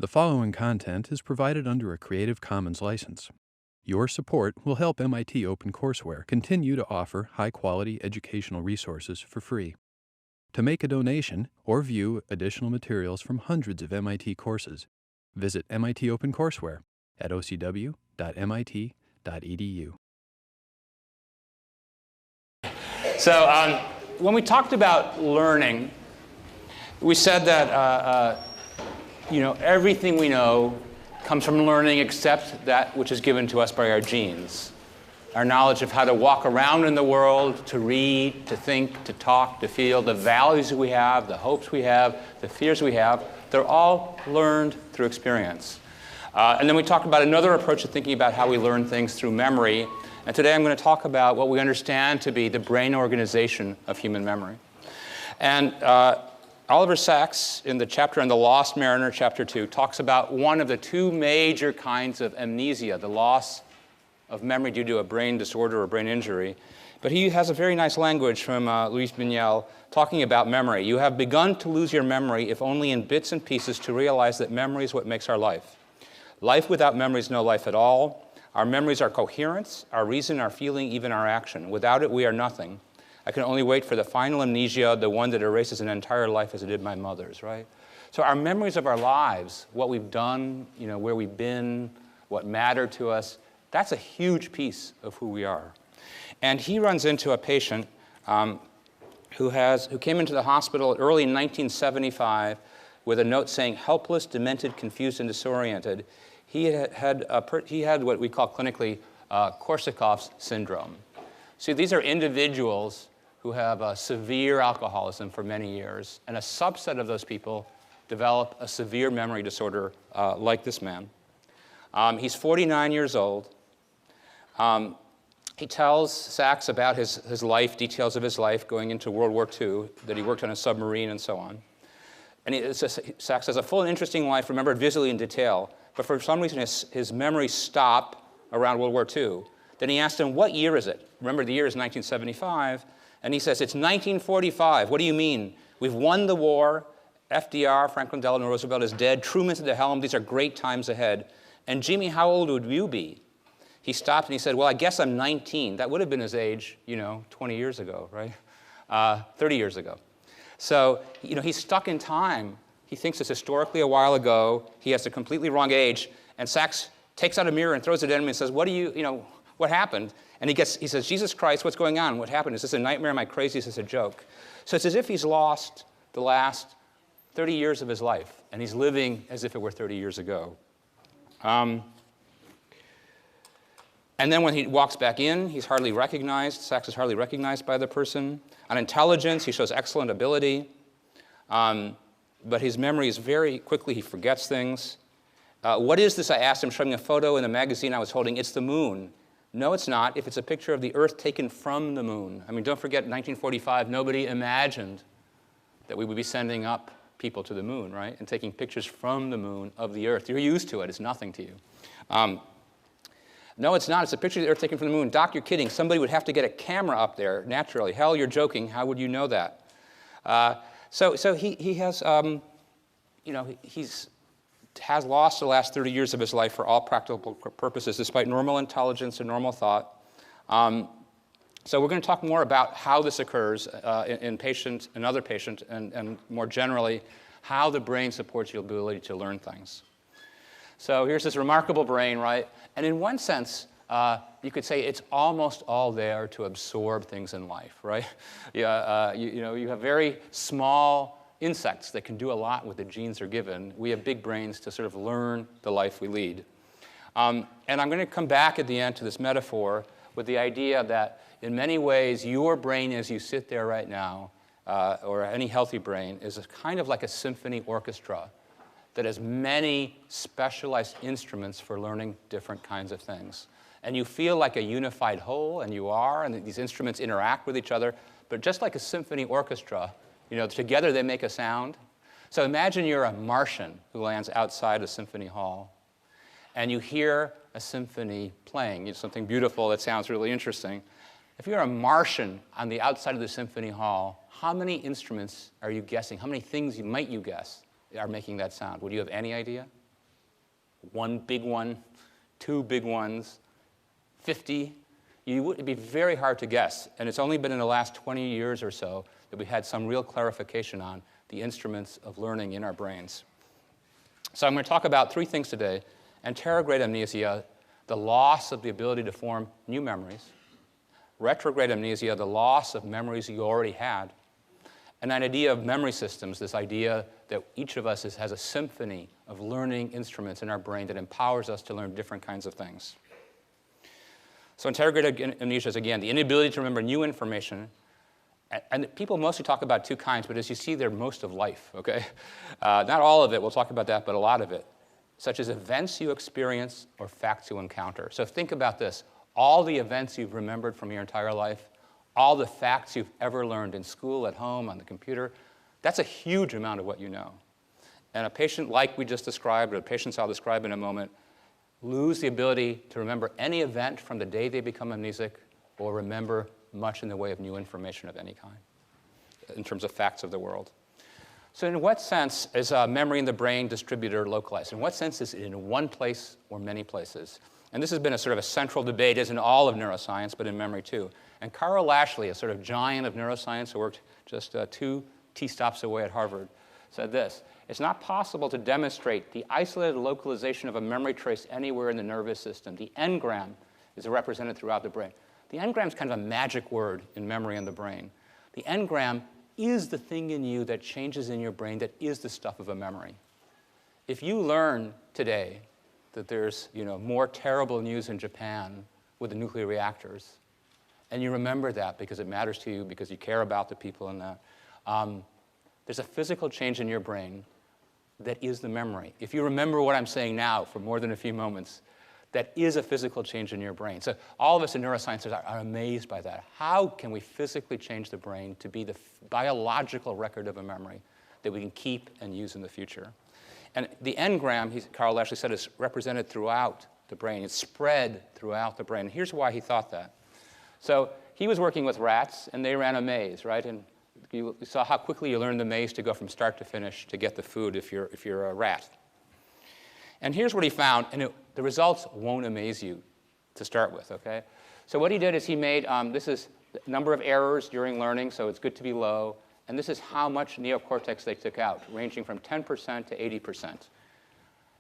The following content is provided under a Creative Commons license. Your support will help MIT OpenCourseWare continue to offer high-quality educational resources for free. To make a donation or view additional materials from hundreds of MIT courses, visit MIT OpenCourseWare at ocw.mit.edu. So when we talked about learning, we said that everything we know comes from learning except that which is given to us by our genes. Our knowledge of how to walk around in the world, to read, to think, to talk, to feel, the values we have, the hopes we have, the fears we have, they're all learned through experience. And then we talked about another approach to thinking about how we learn things through memory. And today I'm going to talk about what we understand to be the brain organization of human memory. And Oliver Sacks, in the chapter on the Lost Mariner, chapter 2, talks about one of the two major kinds of amnesia, the loss of memory due to a brain disorder or brain injury. But he has a very nice language from Luis Buñuel talking about memory. You have begun to lose your memory, if only in bits and pieces, to realize that memory is what makes our life. Life without memory is no life at all. Our memories are coherence, our reason, our feeling, even our action. Without it, we are nothing. I can only wait for the final amnesia, the one that erases an entire life as it did my mother's, right? So our memories of our lives, what we've done, where we've been, what mattered to us, that's a huge piece of who we are. And he runs into a patient who came into the hospital early in 1975 with a note saying, helpless, demented, confused, and disoriented. He had what we call clinically Korsakoff's syndrome. See, these are individuals who have severe alcoholism for many years, and a subset of those people develop a severe memory disorder like this man. He's 49 years old. He tells Sacks about his life, details of his life going into World War II, that he worked on a submarine and so on. And Sacks has a full and interesting life, remembered visually in detail, but for some reason his memories stop around World War II. Then he asked him, what year is it? Remember, the year is 1975. And he says, it's 1945. What do you mean? We've won the war. FDR, Franklin Delano Roosevelt, is dead. Truman's at the helm. These are great times ahead. And Jimmy, how old would you be? He stopped and he said, well, I guess I'm 19. That would have been his age, 20 years ago, right? 30 years ago. So, he's stuck in time. He thinks it's historically a while ago. He has a completely wrong age. And Sacks takes out a mirror and throws it at him and says, what happened? And he says, Jesus Christ, what's going on? What happened? Is this a nightmare? Am I crazy? Is this a joke? So it's as if he's lost the last 30 years of his life, and he's living as if it were 30 years ago. And then when he walks back in, he's hardly recognized. Sacks is hardly recognized by the person. On intelligence, he shows excellent ability. But his memory is very quickly, he forgets things. What is this? I asked him, showing a photo in the magazine I was holding. It's the moon. No, it's not. If it's a picture of the Earth taken from the moon. I mean, don't forget, 1945, nobody imagined that we would be sending up people to the moon, right? And taking pictures from the moon of the Earth. You're used to it. It's nothing to you. No, it's not. It's a picture of the Earth taken from the moon. Doc, you're kidding. Somebody would have to get a camera up there naturally. Hell, you're joking. How would you know that? So he has, has lost the last 30 years of his life for all practical purposes, despite normal intelligence and normal thought. So we're going to talk more about how this occurs in other patients, and more generally, how the brain supports your ability to learn things. So here's this remarkable brain, right? And in one sense, you could say it's almost all there to absorb things in life, right? You have very small insects that can do a lot with the genes are given. We have big brains to sort of learn the life we lead. And I'm going to come back at the end to this metaphor with the idea that in many ways, your brain as you sit there right now, or any healthy brain, is kind of like a symphony orchestra that has many specialized instruments for learning different kinds of things. And you feel like a unified whole, and you are, and these instruments interact with each other. But just like a symphony orchestra, together they make a sound. So imagine you're a Martian who lands outside a symphony hall, and you hear a symphony playing, something beautiful that sounds really interesting. If you're a Martian on the outside of the symphony hall, how many instruments are you guessing? How many things might you guess are making that sound? Would you have any idea? one big one, two big ones, 50. It'd be very hard to guess. And it's only been in the last 20 years or so that we had some real clarification on the instruments of learning in our brains. So I'm going to talk about three things today: anterograde amnesia, the loss of the ability to form new memories; retrograde amnesia, the loss of memories you already had; and an idea of memory systems, this idea that each of us has a symphony of learning instruments in our brain that empowers us to learn different kinds of things. So anterograde amnesia is, again, the inability to remember new information. And people mostly talk about two kinds, but as you see, they're most of life, okay? Not all of it, we'll talk about that, but a lot of it, such as events you experience or facts you encounter. So think about this. All the events you've remembered from your entire life, all the facts you've ever learned in school, at home, on the computer, that's a huge amount of what you know. And a patient like we just described, or the patients I'll describe in a moment, lose the ability to remember any event from the day they become amnesic or remember much in the way of new information of any kind in terms of facts of the world. So in what sense is memory in the brain distributed or localized? In what sense is it in one place or many places? And this has been a sort of a central debate, as in all of neuroscience, but in memory too. And Carl Lashley, a sort of giant of neuroscience who worked just 2 T-stops away at Harvard, said this: "It's not possible to demonstrate the isolated localization of a memory trace anywhere in the nervous system. The engram is represented throughout the brain." The engram is kind of a magic word in memory and the brain. The engram is the thing in you that changes in your brain, that is the stuff of a memory. If you learn today that there's more terrible news in Japan with the nuclear reactors, and you remember that because it matters to you, because you care about the people in that, there's a physical change in your brain that is the memory. If you remember what I'm saying now for more than a few moments, that is a physical change in your brain. So all of us in neuroscience are amazed by that. How can we physically change the brain to be the biological record of a memory that we can keep and use in the future? And the engram, Carl Lashley said, is represented throughout the brain. It's spread throughout the brain. Here's why he thought that. So he was working with rats, and they ran a maze, right? And you saw how quickly you learn the maze to go from start to finish to get the food if you're a rat. And here's what he found, and the results won't amaze you to start with, okay? So what he did is he made, this is the number of errors during learning, so it's good to be low, and this is how much neocortex they took out, ranging from 10% to 80%.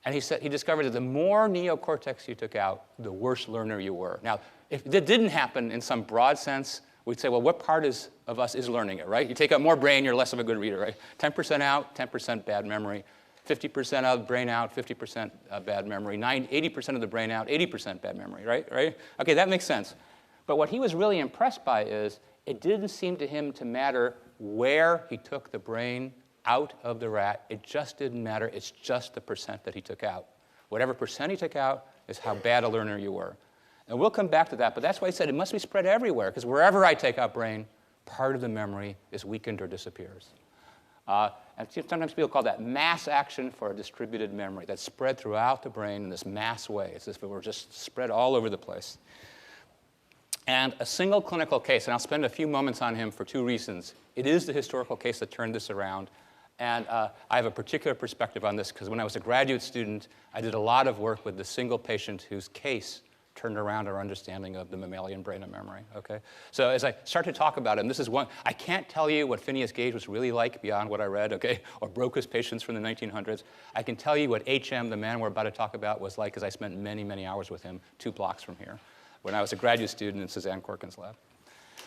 And he discovered that the more neocortex you took out, the worse learner you were. Now, if that didn't happen in some broad sense, we'd say, well, what part of us is learning it, right? You take out more brain, you're less of a good reader, right? 10% out, 10% bad memory. 50% of the brain out, 50% bad memory. 80% of the brain out, 80% bad memory, right? Okay, that makes sense. But what he was really impressed by is it didn't seem to him to matter where he took the brain out of the rat. It just didn't matter. It's just the percent that he took out. Whatever percent he took out is how bad a learner you were. And we'll come back to that, but that's why he said it must be spread everywhere, because wherever I take out brain, part of the memory is weakened or disappears. And sometimes people call that mass action for a distributed memory that's spread throughout the brain in this mass way. It's as if it were just spread all over the place. And a single clinical case, and I'll spend a few moments on him for 2 reasons. It is the historical case that turned this around. And I have a particular perspective on this because when I was a graduate student, I did a lot of work with the single patient whose case turned around our understanding of the mammalian brain and memory, okay? So as I start to talk about it, and this is one, I can't tell you what Phineas Gage was really like beyond what I read, okay, or Broca's patients from the 1900s. I can tell you what H.M., the man we're about to talk about, was like, because I spent many, many hours with him 2 blocks from here when I was a graduate student in Suzanne Corkin's lab.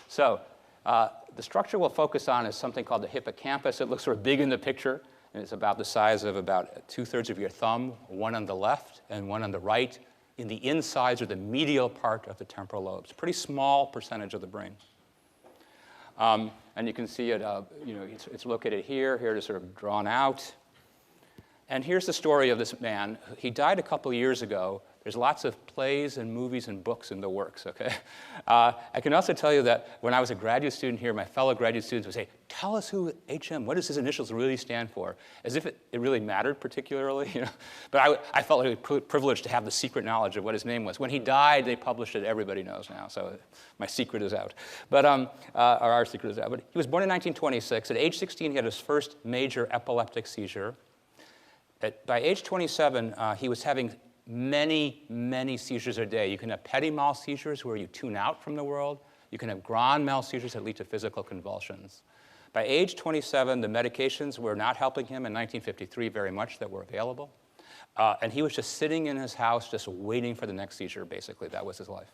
So the structure we'll focus on is something called the hippocampus. It looks sort of big in the picture, and it's about the size of about 2/3 of your thumb, one on the left and one on the right, in the insides or the medial part of the temporal lobes. Pretty small percentage of the brain. And you can see it, it's located here it is sort of drawn out. And here's the story of this man. He died a couple years ago. There's lots of plays and movies and books in the works, okay? I can also tell you that when I was a graduate student here, my fellow graduate students would say, tell us who H.M., what does his initials really stand for? As if it really mattered particularly, But I felt really privileged to have the secret knowledge of what his name was. When he died, they published it. Everybody knows now, so my secret is out. But, or our secret is out. But he was born in 1926. At age 16, he had his first major epileptic seizure. By age 27, he was having many, many seizures a day. You can have petit mal seizures where you tune out from the world. You can have grand mal seizures that lead to physical convulsions. By age 27, the medications were not helping him in 1953 very much that were available. And he was just sitting in his house just waiting for the next seizure, basically. That was his life.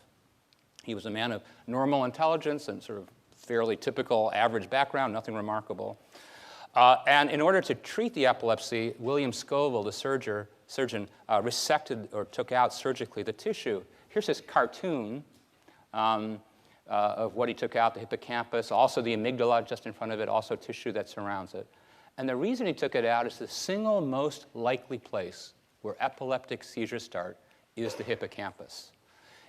He was a man of normal intelligence and sort of fairly typical average background, nothing remarkable. And in order to treat the epilepsy, William Scoville, the surgeon, resected or took out surgically the tissue. Here's his cartoon of what he took out, the hippocampus, also the amygdala just in front of it, also tissue that surrounds it. And the reason he took it out is the single most likely place where epileptic seizures start is the hippocampus.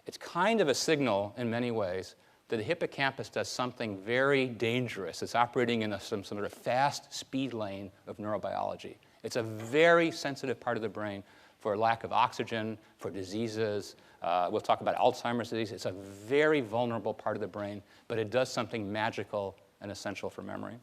It's kind of a signal in many ways that the hippocampus does something very dangerous. It's operating in some sort of fast speed lane of neurobiology. It's a very sensitive part of the brain for lack of oxygen, for diseases. We'll talk about Alzheimer's disease. It's a very vulnerable part of the brain, but it does something magical and essential for memory.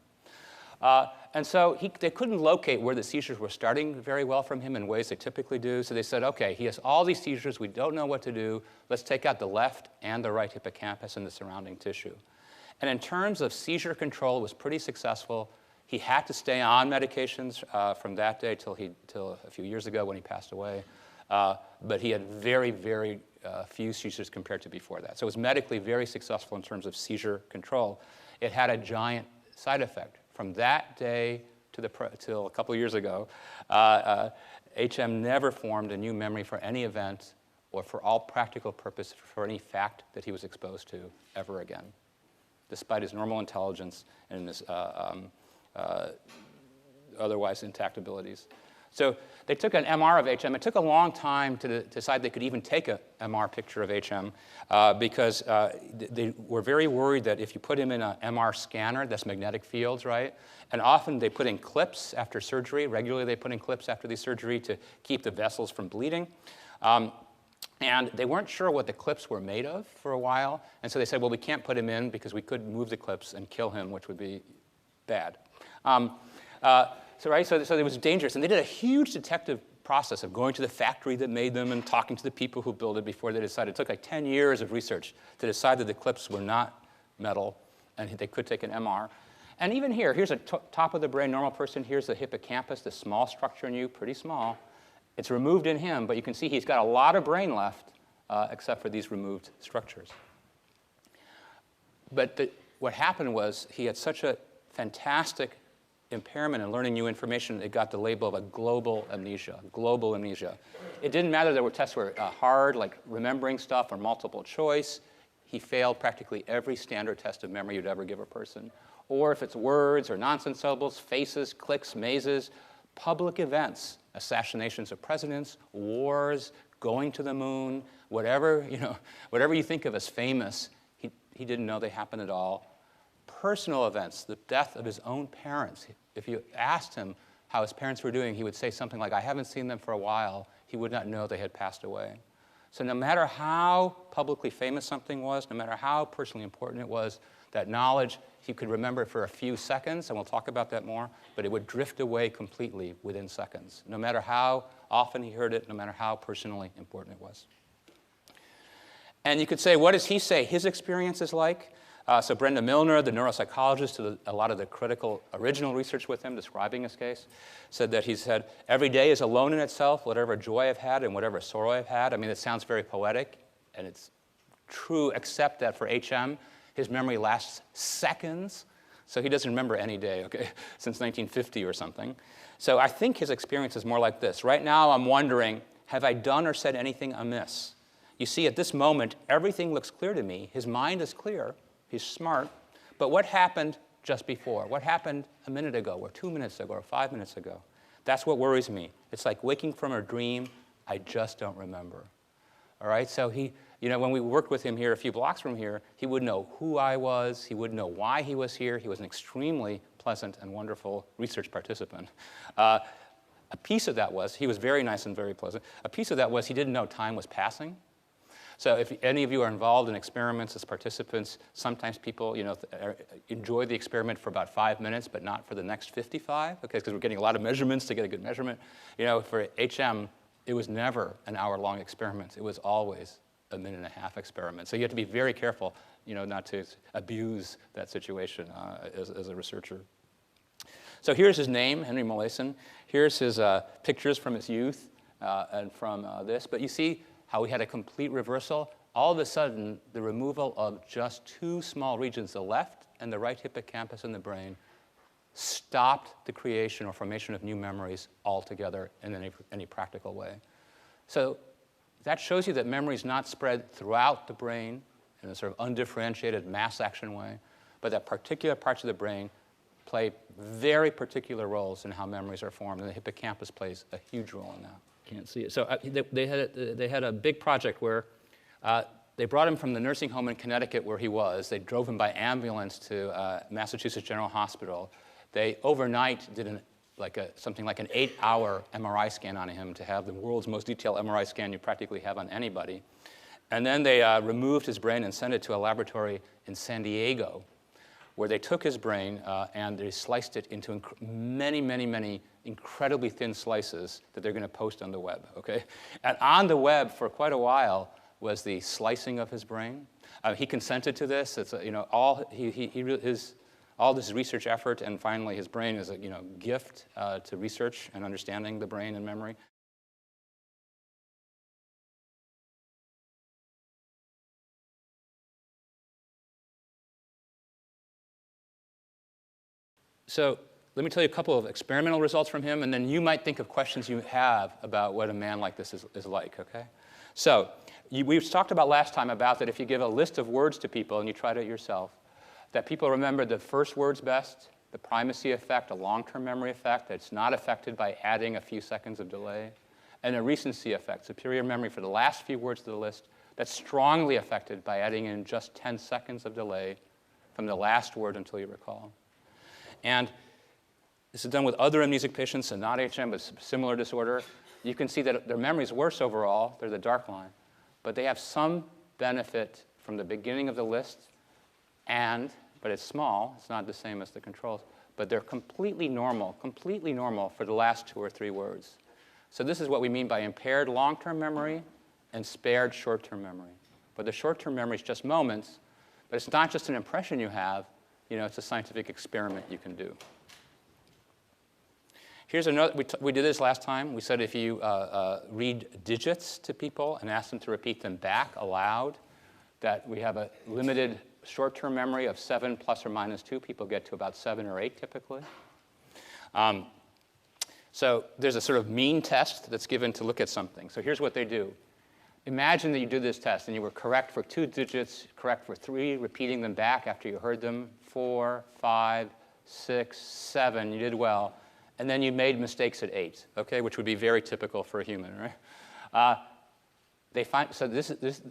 And so they couldn't locate where the seizures were starting very well from him in ways they typically do. So they said, OK, he has all these seizures. We don't know what to do. Let's take out the left and the right hippocampus and the surrounding tissue. And in terms of seizure control, it was pretty successful. He had to stay on medications from that day till a few years ago when he passed away. But he had very, very few seizures compared to before that. So it was medically very successful in terms of seizure control. It had a giant side effect. From that day till a couple of years ago, HM never formed a new memory for any event or for all practical purpose for any fact that he was exposed to ever again, despite his normal intelligence and his otherwise intact abilities. So they took an MR of HM. It took a long time to decide they could even take an MR picture of HM because they were very worried that if you put him in an MR scanner, that's magnetic fields, right? And often they put in clips after surgery. Regularly they put in clips after the surgery to keep the vessels from bleeding. And they weren't sure what the clips were made of for a while. And so they said, well, we can't put him in because we could move the clips and kill him, which would be bad. So it was dangerous. And they did a huge detective process of going to the factory that made them and talking to the people who built it before they decided. It took like 10 years of research to decide that the clips were not metal and they could take an MR. And even here, here's a top of the brain normal person. Here's the hippocampus, the small structure in you, pretty small. It's removed in him, but you can see he's got a lot of brain left except for these removed structures. But what happened was he had such a fantastic impairment in learning new information, it got the label of a global amnesia, global amnesia. It didn't matter that tests were hard, like remembering stuff or multiple choice. He failed practically every standard test of memory you'd ever give a person. Or if it's words or nonsense syllables, faces, clicks, mazes, public events, assassinations of presidents, wars, going to the moon, whatever you think of as famous, he didn't know they happened at all. Personal events, the death of his own parents. If you asked him how his parents were doing, he would say something like, I haven't seen them for a while. He would not know they had passed away. So no matter how publicly famous something was, no matter how personally important it was, that knowledge, he could remember it for a few seconds, and we'll talk about that more, but it would drift away completely within seconds, no matter how often he heard it, no matter how personally important it was. And you could say, what does he say his experience is like? So Brenda Milner, the neuropsychologist who did a lot of the critical original research with him describing his case, said that he said, every day is alone in itself, whatever joy I've had and whatever sorrow I've had. I mean, it sounds very poetic, and it's true, except that for HM, his memory lasts seconds, so he doesn't remember any day, okay, since 1950 or something. So I think his experience is more like this. Right now, I'm wondering, have I done or said anything amiss? You see, at this moment, everything looks clear to me. His mind is clear. He's smart. But what happened just before? What happened a minute ago, or 2 minutes ago, or 5 minutes ago? That's what worries me. It's like waking from a dream. I just don't remember. All right? So when we worked with him here a few blocks from here, he would know who I was. He would know why he was here. He was an extremely pleasant and wonderful research participant. A piece of that was, he was very nice and very pleasant. A piece of that was he didn't know time was passing. So if any of you are involved in experiments as participants, sometimes people enjoy the experiment for about 5 minutes, but not for the next 55, okay, because we're getting a lot of measurements to get a good measurement. For HM, it was never an hour-long experiment. It was always a minute-and-a-half experiment. So you have to be very careful, not to abuse that situation as a researcher. So here's his name, Henry Molaison. Here's his pictures from his youth and from this. But you see how we had a complete reversal? All of a sudden, the removal of just 2 small regions, the left and the right hippocampus in the brain, stopped the creation or formation of new memories altogether in any practical way. So that shows you that memory is not spread throughout the brain in a sort of undifferentiated mass action way, but that particular parts of the brain play very particular roles in how memories are formed, and the hippocampus plays a huge role in that. Can't see it. So they had a big project where they brought him from the nursing home in Connecticut where he was. They drove him by ambulance to Massachusetts General Hospital. They overnight did something like an 8-hour MRI scan on him to have the world's most detailed MRI scan you practically have on anybody. And then they removed his brain and sent it to a laboratory in San Diego, where they took his brain and they sliced it into many, many, many incredibly thin slices that they're going to post on the web. Okay? And on the web for quite a while was the slicing of his brain. He consented to this. It's all this research effort, and finally his brain is a gift to research and understanding the brain and memory. So let me tell you a couple of experimental results from him, and then you might think of questions you have about what a man like this is like, okay? So we've talked about last time about that if you give a list of words to people and you try it yourself, that people remember the first words best, the primacy effect, a long-term memory effect that's not affected by adding a few seconds of delay, and a recency effect, superior memory for the last few words of the list that's strongly affected by adding in just 10 seconds of delay from the last word until you recall. And this is done with other amnesic patients, and not HM, but similar disorder. You can see that their memory is worse overall. They're the dark line. But they have some benefit from the beginning of the list, but it's small. It's not the same as the controls. But they're completely normal for the last 2 or 3 words. So this is what we mean by impaired long-term memory and spared short-term memory. But the short-term memory is just moments, but it's not just an impression you have. It's a scientific experiment you can do. Here's another, we did this last time. We said if you read digits to people and ask them to repeat them back aloud, that we have a limited short-term memory of 7 plus or minus 2. People get to about 7 or 8 typically. So there's a sort of mean test that's given to look at something. So here's what they do. Imagine that you did this test and you were correct for 2 digits, correct for 3, repeating them back after you heard them, 4, 5, 6, 7, you did well. And then you made mistakes at 8, okay, which would be very typical for a human, right?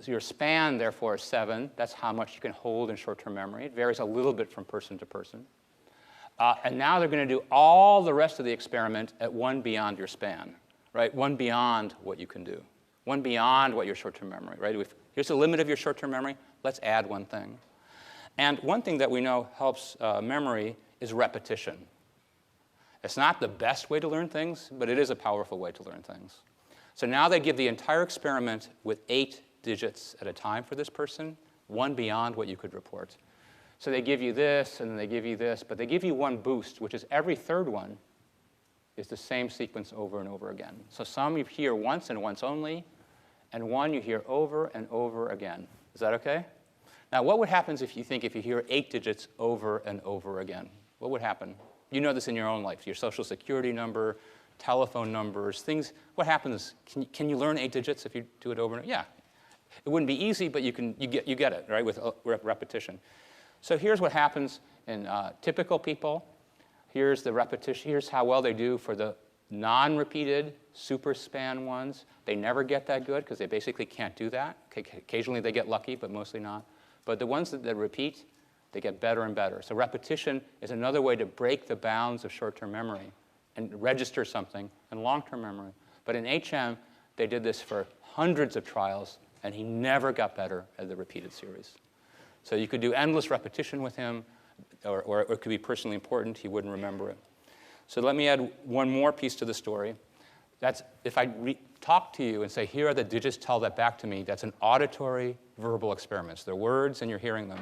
Your span, therefore, is 7. That's how much you can hold in short-term memory. It varies a little bit from person to person. And now they're going to do all the rest of the experiment at 1 beyond your span, right? 1 beyond what you can do. 1 beyond what your short-term memory, right? Here's the limit of your short-term memory. Let's add 1 thing. And one thing that we know helps memory is repetition. It's not the best way to learn things, but it is a powerful way to learn things. So now they give the entire experiment with 8 digits at a time for this person, 1 beyond what you could report. So they give you this, and then they give you this, but they give you 1 boost, which is every 3rd one is the same sequence over and over again. So some you hear once and once only, and 1 you hear over and over again. Is that okay? Now, what would happen if you hear 8 digits over and over again? What would happen? You know this in your own life, your social security number, telephone numbers, things. What happens? Can you learn 8 digits if you do it over and over? Yeah. It wouldn't be easy, but you get it, right, with repetition. So here's what happens in typical people. Here's the repetition. Here's how well they do for the non-repeated super span ones. They never get that good because they basically can't do that. Occasionally they get lucky, but mostly not. But the ones that repeat, they get better and better. So repetition is another way to break the bounds of short-term memory and register something in long-term memory. But in HM, they did this for hundreds of trials, And he never got better at the repeated series. So you could do endless repetition with him, or it could be personally important. He wouldn't remember it. So let me add one more piece to the story. That's if I talk to you and say, here are the digits, tell that back to me, that's an auditory verbal experiment. They're words and you're hearing them.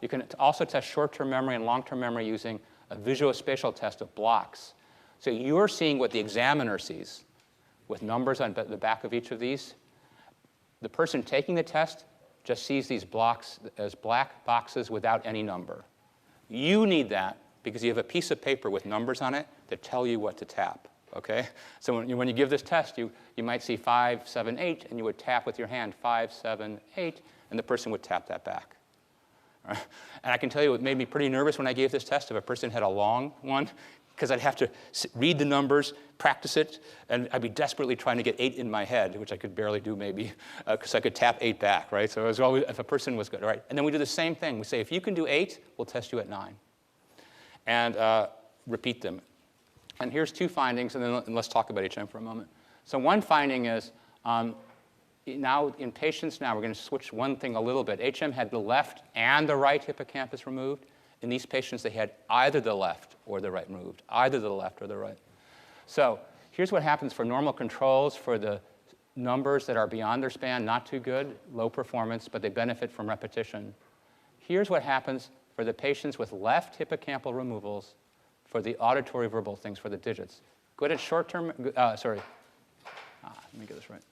You can also test short-term memory and long-term memory using a visuospatial test of blocks. So you're seeing what the examiner sees with numbers on the back of each of these. The person taking the test just sees these blocks as black boxes without any number. You need that because you have a piece of paper with numbers on it that tell you what to tap. Okay? So when you give this test, you might see 5, 7, 8, and you would tap with your hand 5, 7, 8, and the person would tap that back. Right? And I can tell you it made me pretty nervous when I gave this test if a person had a long one, because I'd have to read the numbers, practice it, and I'd be desperately trying to get 8 in my head, which I could barely do maybe, because I could tap 8 back, right? So it was always, if a person was good, right? And then we do the same thing. We say, if you can do 8, we'll test you at 9. And repeat them. And here's 2 findings, and then let's talk about HM for a moment. So one finding is, now in patients now, we're going to switch one thing a little bit. HM had the left and the right hippocampus removed. In these patients, they had either the left or the right removed, either the left or the right. So here's what happens for normal controls for the numbers that are beyond their span, not too good, low performance, but they benefit from repetition. Here's what happens for the patients with left hippocampal removals for the auditory verbal things for the digits. Good at short-term, let me get this right.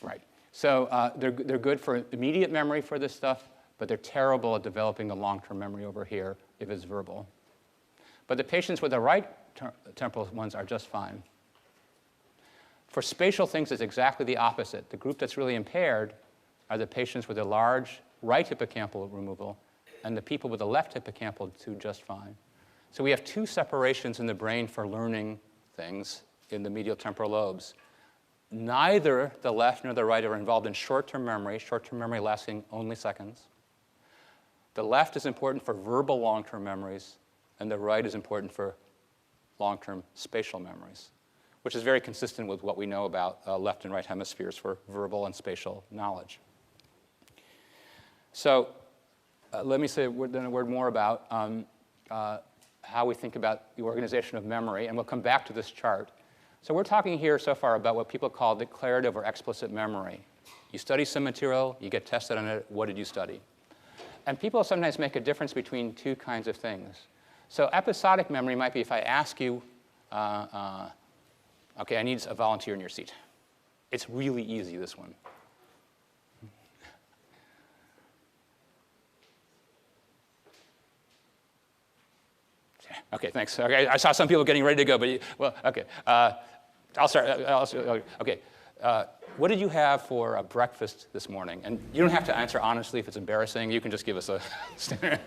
Right. So they're good for immediate memory for this stuff, but they're terrible at developing the long-term memory over here if it's verbal. But the patients with the right temporal ones are just fine. For spatial things, it's exactly the opposite. The group that's really impaired are the patients with a large right hippocampal removal, and the people with the left hippocampal do just fine. So we have 2 separations in the brain for learning things in the medial temporal lobes. Neither the left nor the right are involved in short-term memory lasting only seconds. The left is important for verbal long-term memories, and the right is important for long-term spatial memories, which is very consistent with what we know about left and right hemispheres for verbal and spatial knowledge. So let me say then a word more about how we think about the organization of memory, and we'll come back to this chart. So we're talking here so far about what people call declarative or explicit memory. You study some material, you get tested on it, what did you study? And people sometimes make a difference between 2 kinds of things. So episodic memory might be if I ask you, okay, I need a volunteer in your seat. It's really easy, this one. Okay, thanks. Okay, I saw some people getting ready to go, but well, okay. I'll start. Okay. What did you have for breakfast this morning? And you don't have to answer honestly if it's embarrassing. You can just give us a standard.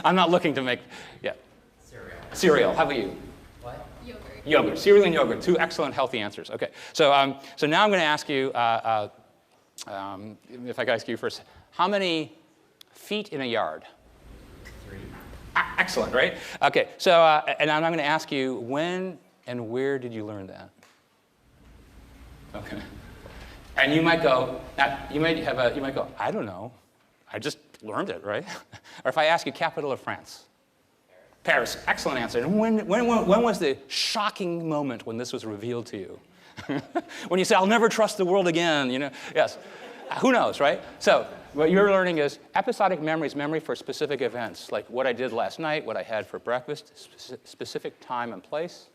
I'm not looking to make, yeah. Cereal. How about you? What? Yogurt. Yogurt. Cereal and yogurt. 2 excellent, healthy answers. Okay. So, so now I'm going to ask you, if I could ask you first, how many feet in a yard? 3. Excellent, right? Okay. So, and I'm going to ask you, when and where did you learn that? Okay. And you might go, you might go, I don't know. I just learned it, right? Or if I ask you, capital of France? Paris. Excellent answer. And when was the shocking moment when this was revealed to you? When you say, I'll never trust the world again, you know? Yes. Who knows, right? So what you're learning is episodic memory is memory for specific events, like what I did last night, what I had for breakfast, specific time and place.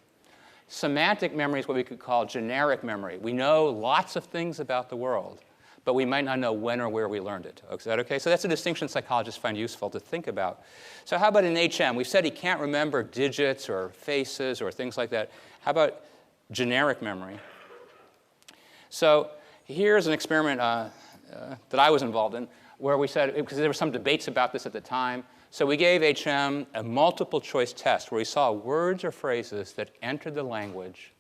Semantic memory is what we could call generic memory. We know lots of things about the world, but we might not know when or where we learned it. Is that okay? So that's a distinction psychologists find useful to think about. So how about in HM? We said he can't remember digits or faces or things like that. How about generic memory? So here's an experiment that I was involved in where we said, because there were some debates about this at the time, so we gave HM a multiple choice test where we saw words or phrases that entered the language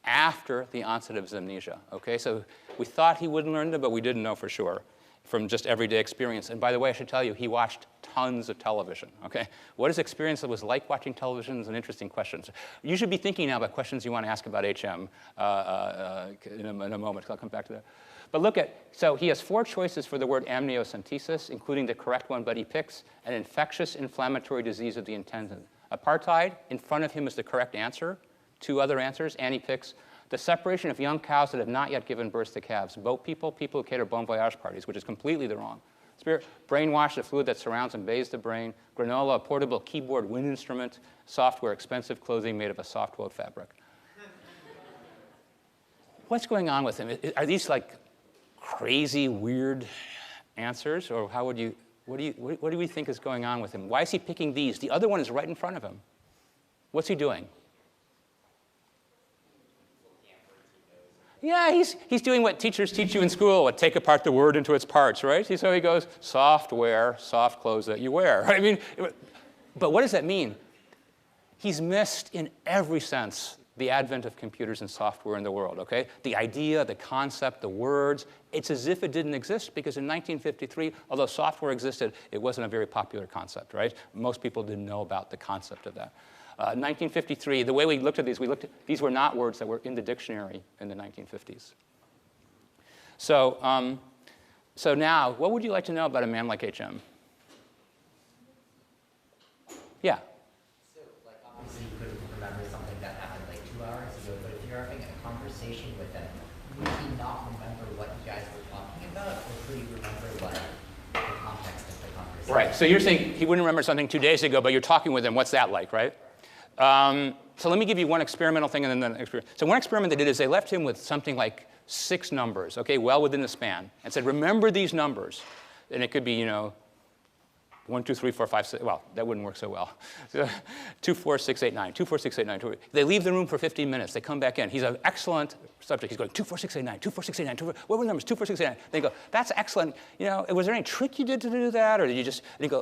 after the onset of his amnesia. Okay, so we thought he wouldn't learn them, but we didn't know for sure. from just everyday experience. And by the way, I should tell you, he watched tons of television, okay? What his experience was like watching television is an interesting question. You should be thinking now about questions you want to ask about HM in a moment. I'll come back to that. But look at, so he has 4 choices for the word amniocentesis, including the correct one, but he picks an infectious inflammatory disease of the intestine. Apartheid, in front of him is the correct answer. 2 other answers, and he picks the separation of young cows that have not yet given birth to calves. Boat people, people who cater bon voyage parties, which is completely the wrong. Spirit, brainwash, the fluid that surrounds and bathes the brain. Granola, a portable keyboard wind instrument. Software, expensive clothing made of a soft-wove fabric. What's going on with him? Are these like crazy, weird answers? Or how would you, what do we think is going on with him? Why is he picking these? The other one is right in front of him. What's he doing? Yeah, he's doing what teachers teach you in school, take apart the word into its parts, right? So he goes, software, soft clothes that you wear. I mean, but what does that mean? He's missed in every sense the advent of computers and software in the world, okay? The idea, the concept, the words, it's as if it didn't exist because in 1953, although software existed, it wasn't a very popular concept, right? Most people didn't know about the concept of that. 1953, the way we looked at these were not words that were in the dictionary in the 1950s. So, so now, what would you like to know about a man like HM? Yeah? So, like, obviously you couldn't remember something that happened like 2 hours ago, but if you're having a conversation with him, would he not remember what you guys were talking about, or could he remember, like, the context of the conversation? Right, so you're saying he wouldn't remember something 2 days ago, but you're talking with him. What's that like, right? So let me give you one experimental thing and then the next experiment. So one experiment they did is they left him with something like 6 numbers, okay, well within the span, and said, remember these numbers. And it could be, you know, 1, 2, 3, 4, 5, 6. Well, that wouldn't work so well. 2, 4, 6, 8, 9. 2, 4, 6, 8, 9. 2, 4. They leave the room for 15 minutes. They come back in. He's an excellent subject. He's going 2, 4, 6, 8, 9. 2, 4, 6, 8, 9. 2, 4, what were the numbers? 2, 4, 6, 8, 9. They go, that's excellent. You know, was there any trick you did to do that, or did you just? And you go,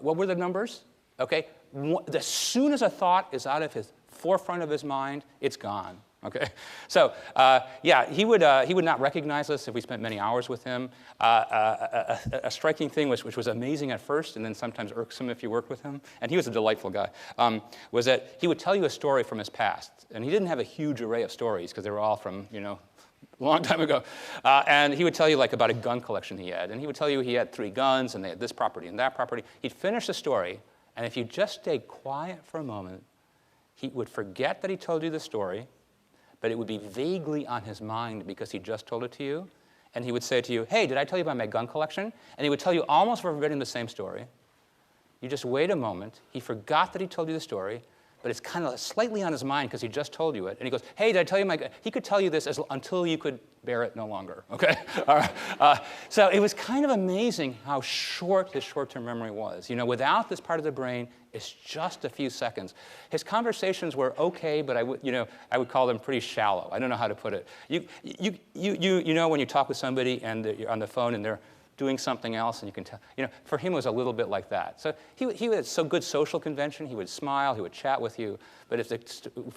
what were the numbers? Okay. As soon as a thought is out of his forefront of his mind, it's gone. Okay, so yeah, he would not recognize us if we spent many hours with him. A striking thing, which was amazing at first, and then sometimes irksome if you worked with him, and he was a delightful guy, was that he would tell you a story from his past, and he didn't have a huge array of stories because they were all from, you know, a long time ago. And he would tell you like about a gun collection he had, and he would tell you he had 3 guns, and they had this property and that property. He'd finish the story, and if you just stayed quiet for a moment, he would forget that he told you the story, but it would be vaguely on his mind because he just told it to you. And he would say to you, hey, did I tell you about my gun collection? And he would tell you almost verbatim the same story. You just wait a moment. He forgot that he told you the story, but it's kind of slightly on his mind because he just told you it. And he goes, hey, did I tell you my gun? He could tell you this until you could bear it no longer, okay? So it was kind of amazing how short his short-term memory was. You know, without this part of the brain, it's just a few seconds. His conversations were okay, but I would call them pretty shallow. I don't know how to put it. You know when you talk with somebody and you're on the phone and they're doing something else, and you can tell, you know, for him it was a little bit like that. So he had so good social convention, he would smile, he would chat with you, but if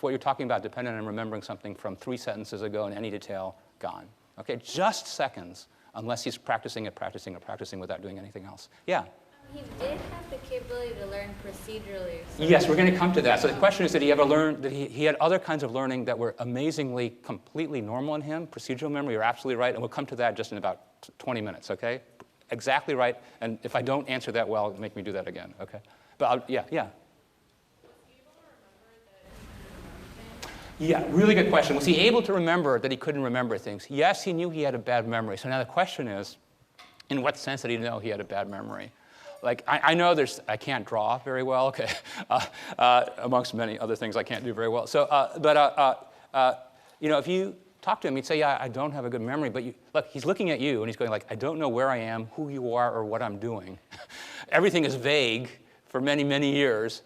what you're talking about depended on remembering something from 3 sentences ago in any detail, gone. Okay, just seconds, unless he's practicing without doing anything else. Yeah? He did have the capability to learn procedurally. So yes, we're going to come to that. So the question is, did he ever learn, that he had other kinds of learning that were amazingly, completely normal in him? Procedural memory, you're absolutely right, and we'll come to that just in about 20 minutes, okay? Exactly right, and if I don't answer that well, make me do that again, okay? But yeah. Yeah, really good question. Was he able to remember that he couldn't remember things? Yes, he knew he had a bad memory. So now the question is, in what sense did he know he had a bad memory? Like, I know I can't draw very well, okay, amongst many other things I can't do very well. So, you know, if you talk to him, he'd say, yeah, I don't have a good memory, but look, he's looking at you, and he's going like, I don't know where I am, who you are, or what I'm doing. Everything is vague for many, many years.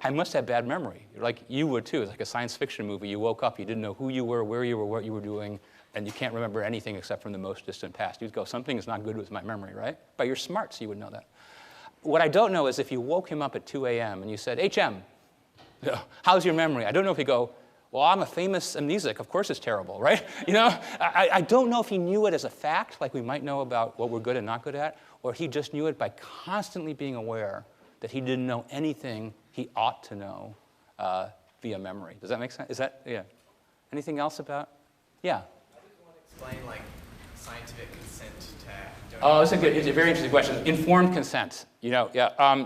I must have bad memory. Like you would, too. It's like a science fiction movie. You woke up, you didn't know who you were, where you were, what you were doing, and you can't remember anything except from the most distant past. You'd go, something is not good with my memory, right? But you're smart, so you would know that. What I don't know is if you woke him up at 2 a.m. and you said, HM, how's your memory? I don't know if he'd go, Well, I'm a famous amnesiac. Of course it's terrible, right? You know, I don't know if he knew it as a fact, like we might know about what we're good and not good at, or he just knew it by constantly being aware that he didn't know anything he ought to know via memory. Does that make sense? Is that, yeah. Anything else about? Yeah. I just want to explain, like, scientific consent to donate. Oh, it's a very interesting question. Informed consent, you know, yeah.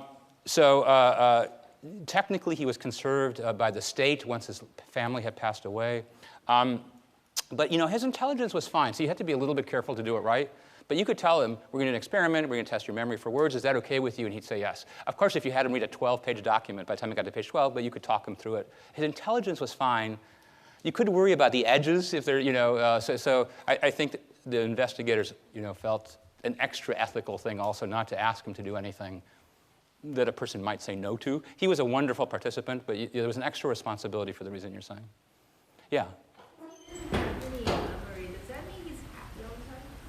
Technically, he was conserved by the state once his family had passed away. But, you know, his intelligence was fine, so you had to be a little bit careful to do it right. But you could tell him, we're going to do an experiment, we're going to test your memory for words, is that okay with you? And he'd say yes. Of course, if you had him read a 12-page document by the time he got to page 12, but you could talk him through it. His intelligence was fine. You could worry about the edges if they're, you know, so I think that the investigators, you know, felt an extra ethical thing also not to ask him to do anything that a person might say no to. He was a wonderful participant, but there was an extra responsibility for the reason you're saying. Yeah?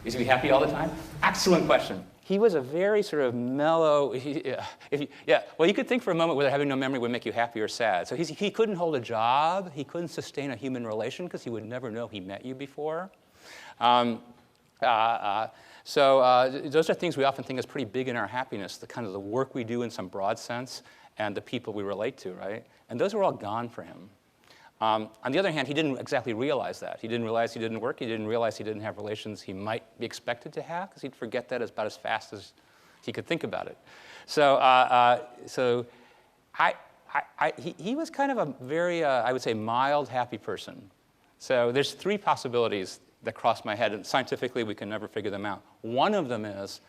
Is he happy all the time? Excellent question. He was a very sort of mellow, well, you could think for a moment whether having no memory would make you happy or sad. So he couldn't hold a job. He couldn't sustain a human relation because he would never know he met you before. Those are things we often think is pretty big in our happiness, the kind of the work we do in some broad sense and the people we relate to, right? And those were all gone for him. On the other hand, he didn't exactly realize that. He didn't realize he didn't work. He didn't realize he didn't have relations he might be expected to have because he'd forget that about as fast as he could think about it. He was kind of a very, I would say, mild, happy person. So there's three possibilities that cross my head, and scientifically we can never figure them out. One of them is,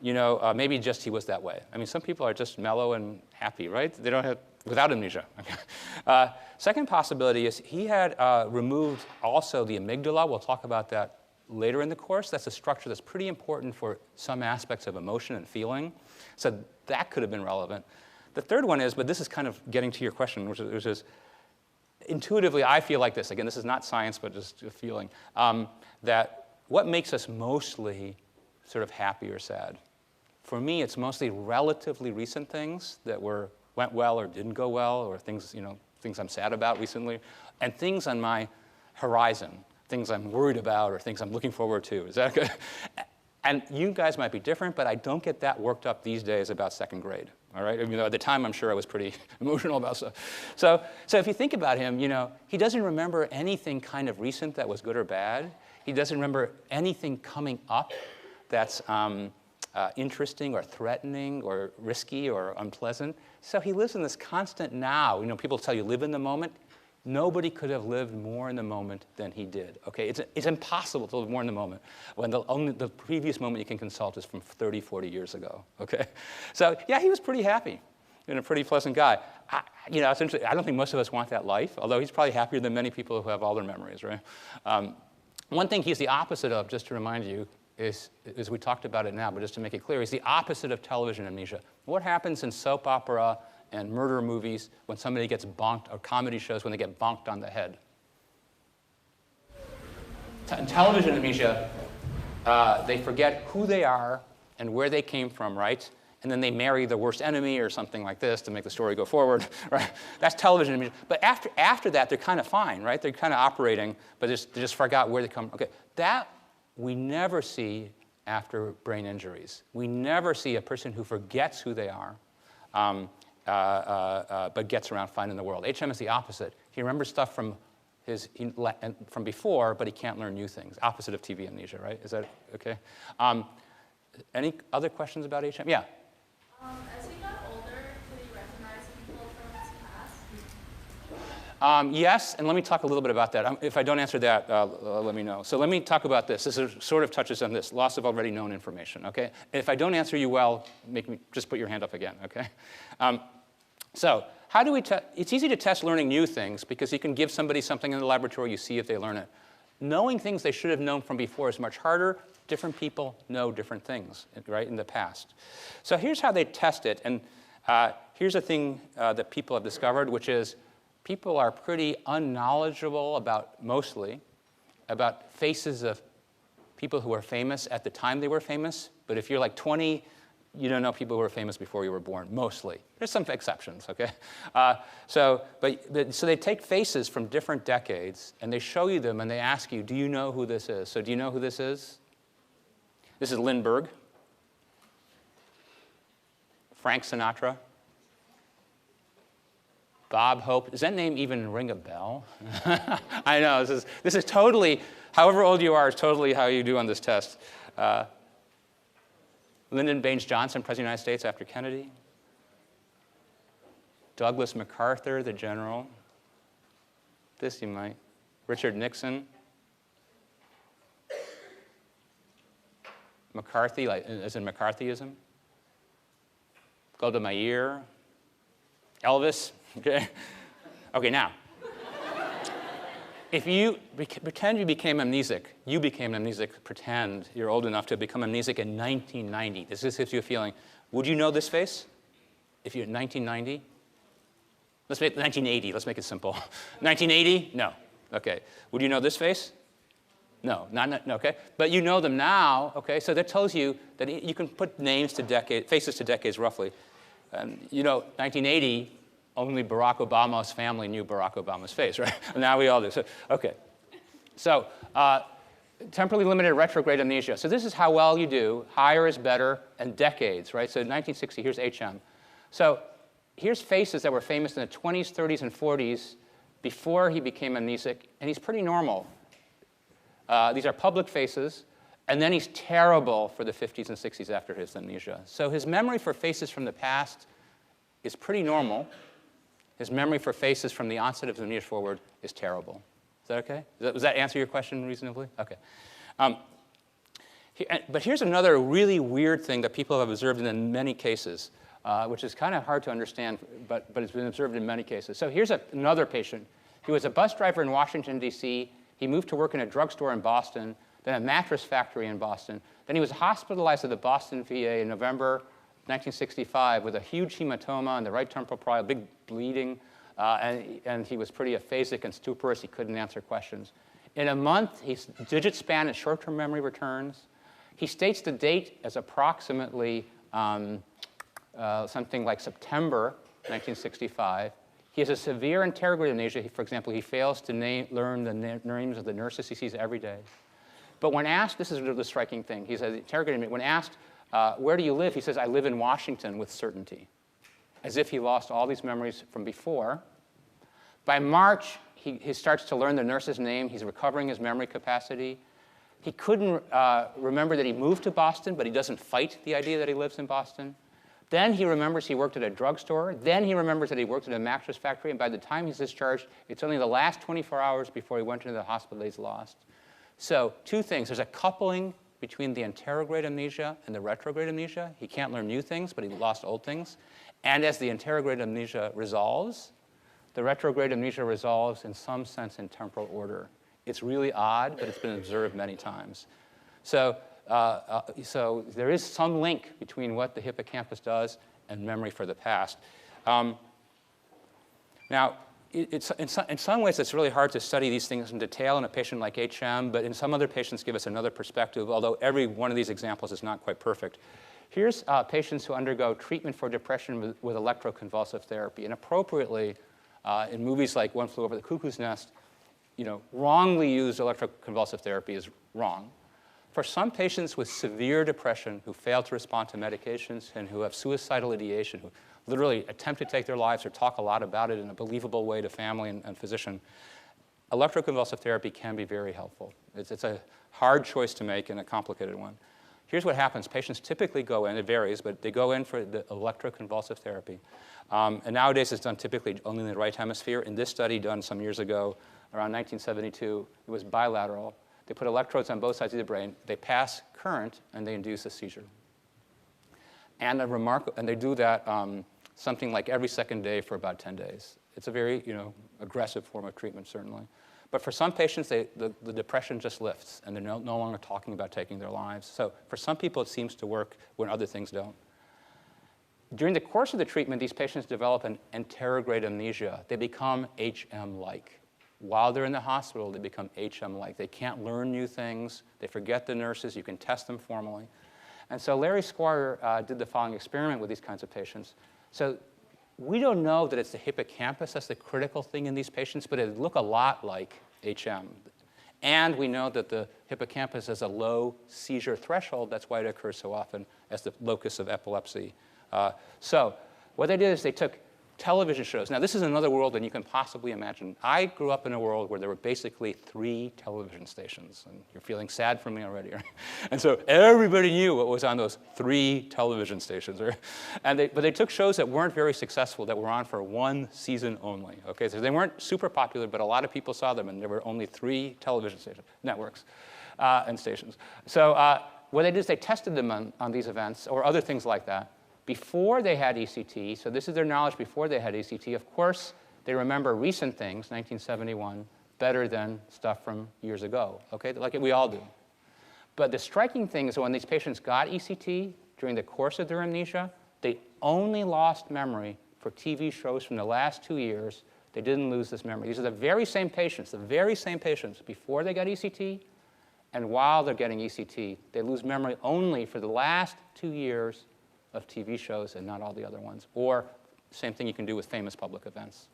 maybe just he was that way. I mean, some people are just mellow and happy, right? They don't have, without amnesia. Second possibility is he had removed also the amygdala. We'll talk about that later in the course. That's a structure that's pretty important for some aspects of emotion and feeling. So that could have been relevant. The third one is, but this is kind of getting to your question, which is intuitively, I feel like this. Again, this is not science, but just a feeling. That what makes us mostly sort of happy or sad? For me, it's mostly relatively recent things that went well or didn't go well, or things I'm sad about recently, and things on my horizon, things I'm worried about, or things I'm looking forward to. Is that good? And you guys might be different, but I don't get that worked up these days about second grade. All right? I mean, at the time, I'm sure I was pretty emotional about stuff. So if you think about him, he doesn't remember anything kind of recent that was good or bad. He doesn't remember anything coming up that's interesting or threatening or risky or unpleasant. So he lives in this constant now. People tell you live in the moment. Nobody could have lived more in the moment than he did. Okay, it's impossible to live more in the moment when the previous moment you can consult is from 30, 40 years ago. Okay, so yeah, he was pretty happy and a pretty pleasant guy. It's interesting. I don't think most of us want that life, although he's probably happier than many people who have all their memories, right? One thing he's the opposite of, just to remind you, is we talked about it now, but just to make it clear, he's the opposite of television amnesia. What happens in soap opera and murder movies when somebody gets bonked, or comedy shows when they get bonked on the head? In television amnesia, they forget who they are and where they came from, right? And then they marry the worst enemy or something like this to make the story go forward, right? That's television amnesia. But after that, they're kind of fine, right? They're kind of operating, but they just forgot where they come from. Okay, that we never see after brain injuries. We never see a person who forgets who they are, but gets around fine in the world. HM is the opposite. He remembers stuff from before, but he can't learn new things. Opposite of TV amnesia, right? Is that okay? Any other questions about HM? Yeah. As he got older, did he recognize people from his past? Yes, and let me talk a little bit about that. If I don't answer that, let me know. So let me talk about this. This sort of touches on this, loss of already known information, okay? If I don't answer you well, just put your hand up again, okay? So how do we it's easy to test learning new things because you can give somebody something in the laboratory, you see if they learn it. Knowing things they should have known from before is much harder. Different people know different things, right, in the past. So here's how they test it, and here's a thing that people have discovered, which is people are pretty unknowledgeable mostly about faces of people who are famous at the time they were famous. But if you're like 20 you don't know people who were famous before you were born, mostly. There's some exceptions, okay? So they take faces from different decades, and they show you them, and they ask you, do you know who this is? So do you know who this is? This is Lindbergh, Frank Sinatra, Bob Hope. Does that name even ring a bell? I know, this is totally, however old you are, is totally how you do on this test. Lyndon Baines Johnson, President of the United States after Kennedy. Douglas MacArthur, the general. This you might. Richard Nixon. McCarthy, like, as in McCarthyism. Golda Meir. Elvis. Okay. Okay, now. If you pretend you became amnesic, pretend you're old enough to become amnesic in 1990. This gives you a feeling. Would you know this face if you're in 1990? Let's make 1980. Let's make it simple. 1980? No. Okay. Would you know this face? No. No, okay. But you know them now. Okay. So that tells you that you can put names to decades, faces to decades roughly. You know, 1980. Only Barack Obama's family knew Barack Obama's face, right? Now we all do. So, okay. So temporally limited retrograde amnesia. So this is how well you do. Higher is better, and decades, right? So 1960, here's HM. So here's faces that were famous in the 20s, 30s, and 40s before he became amnesic, and he's pretty normal. These are public faces, and then he's terrible for the 50s and 60s after his amnesia. So his memory for faces from the past is pretty normal. His memory for faces from the onset of his amnesia forward is terrible. Is that okay? Does that answer your question reasonably? Okay. But here's another really weird thing that people have observed in many cases, which is kind of hard to understand, but it's been observed in many cases. So here's another patient. He was a bus driver in Washington, D.C. He moved to work in a drugstore in Boston, then a mattress factory in Boston. Then he was hospitalized at the Boston VA in November 1965 with a huge hematoma on the right temporal parietal, big bleeding, and he was pretty aphasic and stuporous. He couldn't answer questions. In a month, his digit span and short-term memory returns. He states the date as approximately something like September 1965. He has a severe interrogative amnesia. For example, he fails to learn the names of the nurses he sees every day. But when asked, this is the striking thing. He says, interrogative, when asked, where do you live? He says, I live in Washington with certainty, as if he lost all these memories from before. By March, he starts to learn the nurse's name. He's recovering his memory capacity. He couldn't remember that he moved to Boston, but he doesn't fight the idea that he lives in Boston. Then he remembers he worked at a drugstore. Then he remembers that he worked at a mattress factory. And by the time he's discharged, it's only the last 24 hours before he went into the hospital that he's lost. So two things. There's a coupling between the anterograde amnesia and the retrograde amnesia. He can't learn new things, but he lost old things. And as the anterograde amnesia resolves, the retrograde amnesia resolves in some sense in temporal order. It's really odd, but it's been observed many times. So there is some link between what the hippocampus does and memory for the past. Now, in some ways, it's really hard to study these things in detail in a patient like HM, but in some other patients give us another perspective, although every one of these examples is not quite perfect. Here's patients who undergo treatment for depression with electroconvulsive therapy. And appropriately, in movies like One Flew Over the Cuckoo's Nest, wrongly used electroconvulsive therapy is wrong. For some patients with severe depression who fail to respond to medications and who have suicidal ideation, who literally attempt to take their lives or talk a lot about it in a believable way to family and physician, electroconvulsive therapy can be very helpful. It's a hard choice to make and a complicated one. Here's what happens. Patients typically go in, it varies, but they go in for the electroconvulsive therapy. And nowadays it's done typically only in the right hemisphere. In this study done some years ago, around 1972, it was bilateral. They put electrodes on both sides of the brain. They pass current, and they induce a seizure. And they do that something like every second day for about 10 days. It's a very aggressive form of treatment, certainly. But for some patients, the depression just lifts, and they're no longer talking about taking their lives. So for some people, it seems to work when other things don't. During the course of the treatment, these patients develop an anterograde amnesia. They become HM-like. While they're in the hospital, they become HM-like. They can't learn new things. They forget the nurses. You can test them formally. And so Larry Squire did the following experiment with these kinds of patients. So we don't know that it's the hippocampus that's the critical thing in these patients, but it look a lot like HM. And we know that the hippocampus has a low seizure threshold. That's why it occurs so often as the locus of epilepsy. So what they did is they took television shows. Now, this is another world than you can possibly imagine. I grew up in a world where there were basically 3 television stations. And you're feeling sad for me already. Right? And so everybody knew what was on those 3 television stations. Right? But they took shows that weren't very successful, that were on for 1 season only. Okay? So they weren't super popular, but a lot of people saw them. And there were only 3 television networks and stations. So what they did is they tested them on these events or other things like that before they had ECT. So this is their knowledge before they had ECT. Of course, they remember recent things, 1971, better than stuff from years ago, okay, like we all do. But the striking thing is when these patients got ECT during the course of their amnesia, they only lost memory for TV shows from the last 2 years. They didn't lose this memory. These are the very same patients before they got ECT and while they're getting ECT. They lose memory only for the last 2 years of TV shows and not all the other ones. Or same thing you can do with famous public events.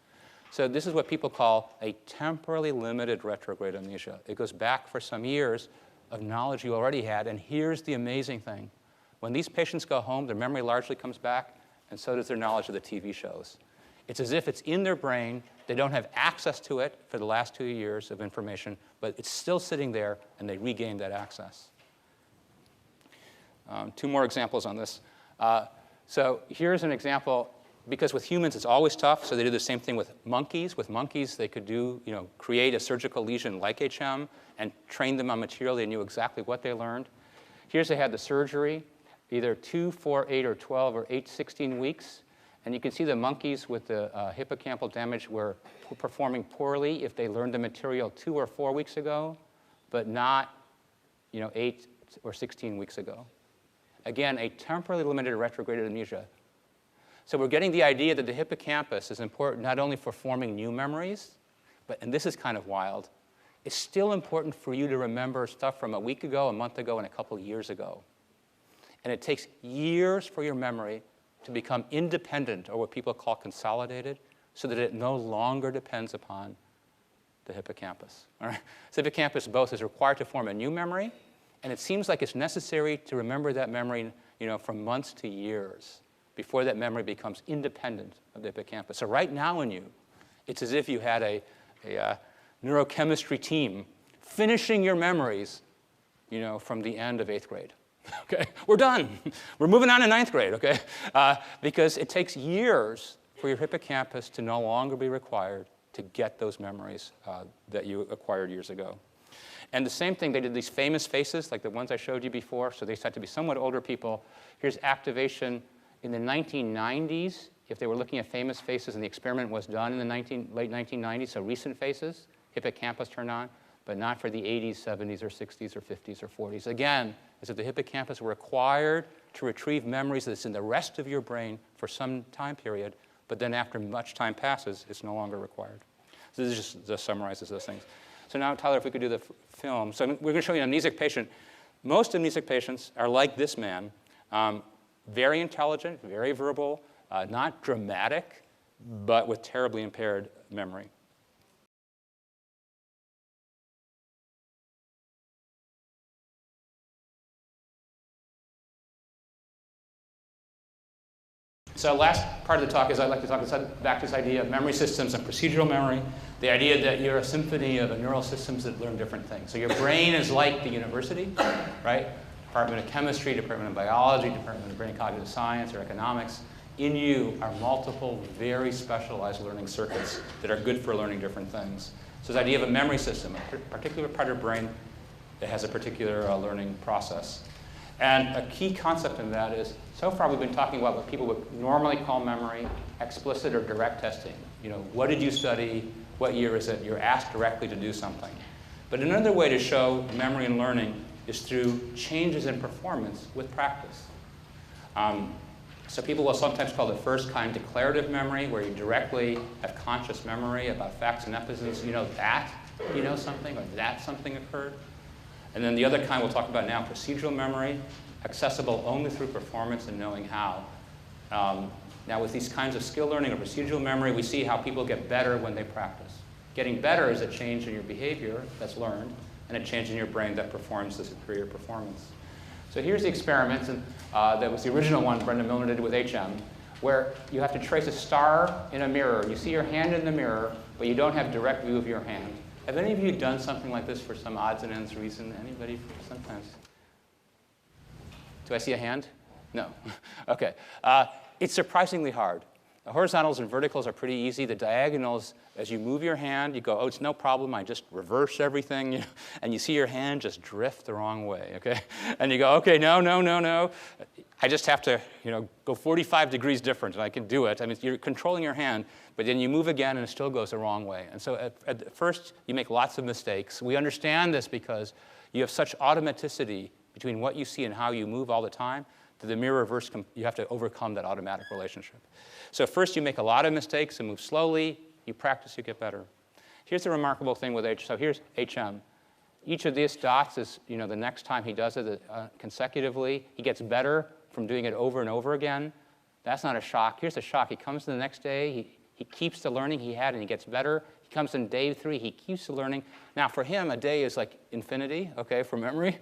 So this is what people call a temporally limited retrograde amnesia. It goes back for some years of knowledge you already had. And here's the amazing thing. When these patients go home, their memory largely comes back, and so does their knowledge of the TV shows. It's as if it's in their brain. They don't have access to it for the last 2 years of information, but it's still sitting there, and they regain that access. 2 more examples on this. So here's an example. Because with humans, it's always tough, so they did the same thing with monkeys. With monkeys, they could create a surgical lesion like HM and train them on material. They knew exactly what they learned. Here's they had the surgery, either 2, 4, 8, or 12, or 8, 16 weeks. And you can see the monkeys with the hippocampal damage were performing poorly if they learned the material 2 or 4 weeks ago, but not 8 or 16 weeks ago. Again, a temporally limited retrograde amnesia. So we're getting the idea that the hippocampus is important not only for forming new memories, but, and this is kind of wild, it's still important for you to remember stuff from a week ago, a month ago, and a couple of years ago. And it takes years for your memory to become independent, or what people call consolidated, so that it no longer depends upon the hippocampus. All right? So the hippocampus both is required to form a new memory, and it seems like it's necessary to remember that memory from months to years before that memory becomes independent of the hippocampus. So right now in you, it's as if you had a neurochemistry team finishing your memories from the end of 8th grade. Okay, we're done. We're moving on to 9th grade, okay? Because it takes years for your hippocampus to no longer be required to get those memories that you acquired years ago. And the same thing, they did these famous faces, like the ones I showed you before, so they had to be somewhat older people. Here's activation in the 1990s. If they were looking at famous faces and the experiment was done in the late 1990s, so recent faces, hippocampus turned on, but not for the 80s, 70s, or 60s, or 50s, or 40s. Again, as if the hippocampus were required to retrieve memories that's in the rest of your brain for some time period, but then after much time passes, it's no longer required. So this just summarizes those things. So now, Tyler, if we could do the film. So we're going to show you an amnesic patient. Most amnesic patients are like this man, very intelligent, very verbal, not dramatic, but with terribly impaired memory. So last part of the talk is I'd like to talk back to this idea of memory systems and procedural memory, the idea that you're a symphony of neural systems that learn different things. So your brain is like the university, right? Department of Chemistry, Department of Biology, Department of Brain and Cognitive Science, or Economics. In you are multiple very specialized learning circuits that are good for learning different things. So this idea of a memory system, a particular part of the brain that has a particular learning process. And a key concept in that is, so far we've been talking about what people would normally call memory, explicit or direct testing. What did you study? What year is it? You're asked directly to do something. But another way to show memory and learning is through changes in performance with practice. So people will sometimes call the first kind declarative memory, where you directly have conscious memory about facts and episodes. Something, or that something occurred. And then the other kind we'll talk about now, procedural memory, accessible only through performance and knowing how. Now with these kinds of skill learning or procedural memory, we see how people get better when they practice. Getting better is a change in your behavior that's learned, and a change in your brain that performs the superior performance. So here's the experiment, and that was the original one Brendan Milner did with HM, where you have to trace a star in a mirror. You see your hand in the mirror, but you don't have direct view of your hand. Have any of you done something like this for some odds and ends reason? Anybody? Sometimes. Do I see a hand? No. OK. It's surprisingly hard. The horizontals and verticals are pretty easy. The diagonals, as you move your hand, you go, oh, it's no problem. I just reverse everything. You know, and you see your hand just drift the wrong way, OK? And you go, OK, no, no, no, no. I just have to go 45 degrees different, and I can do it. I mean, you're controlling your hand, but then you move again, and it still goes the wrong way. And so at first, you make lots of mistakes. We understand this because you have such automaticity between what you see and how you move all the time that the mirror reverse, you have to overcome that automatic relationship. So first, you make a lot of mistakes and move slowly. You practice, you get better. Here's the remarkable thing with So here's HM. Each of these dots is, the next time he does it consecutively, he gets better from doing it over and over again. That's not a shock. Here's a shock. He comes the next day. He keeps the learning he had, and he gets better. He comes in day 3. He keeps the learning. Now, for him, a day is like infinity, OK, for memory.